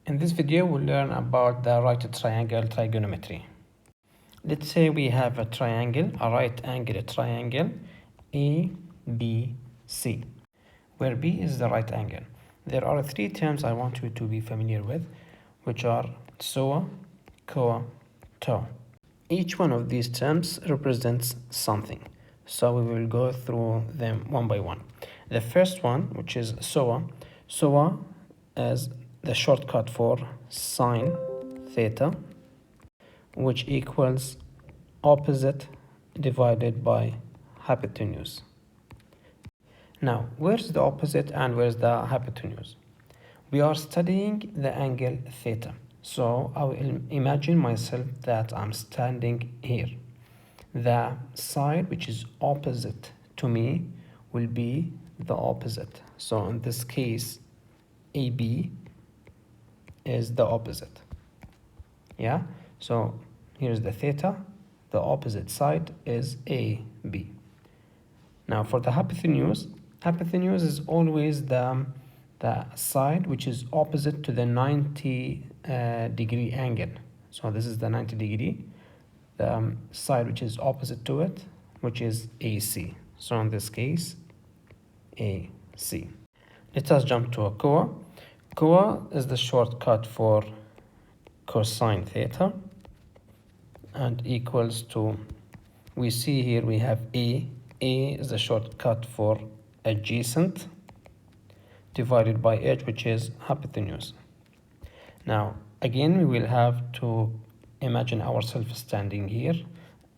In this video, we'll learn about the right triangle trigonometry. Let's say we have a triangle, a right angle triangle, ABC, where B is the right angle. There are three terms I want you to be familiar with, which are SOA, COA, TOA. Each one of these terms represents something, so we will go through them one by one. The first one, which is SOA, SOA is the shortcut for sine theta, which equals opposite divided by hypotenuse. Now, where's the opposite and where's the hypotenuse? We are studying the angle theta. So I will imagine myself that I'm standing here. The side which is opposite to me will be the opposite. So in this case, AB is the opposite. Yeah, so here's the theta, the opposite side is AB. Now for the hypotenuse is always the side which is opposite to the 90 degree angle. So this is the 90 degree, the side which is opposite to it, which is AC. So in this case, AC. Let us jump to a COA. COA is the shortcut for cosine theta and equals to, we see here we have A is the shortcut for adjacent divided by H, which is hypotenuse. Now again we will have to imagine ourselves standing here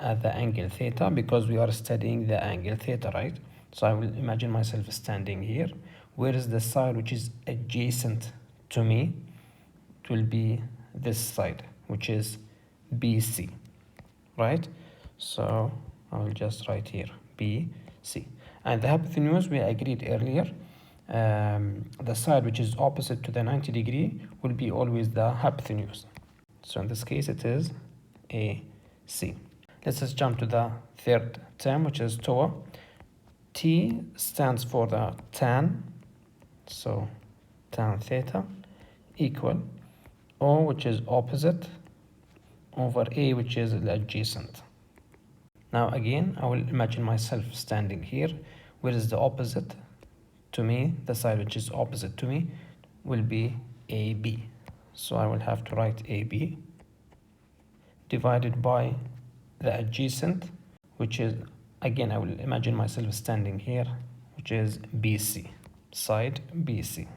at the angle theta because we are studying the angle theta, right? So I will imagine myself standing here. Where is the side which is adjacent to me? It will be this side, which is BC, right? So I will just write here BC. And the hypotenuse, we agreed earlier, the side which is opposite to the 90 degree will be always the hypotenuse. So in this case, it is AC. Let's just jump to the third term, which is TOA. T stands for the tan, so tan theta, equal O, which is opposite, over A, which is adjacent. Now again, I will imagine myself standing here. Where is the opposite to me? The side which is opposite to me will be AB. So I will have to write AB divided by the adjacent, which is, again, I will imagine myself standing here, which is BC, side BC.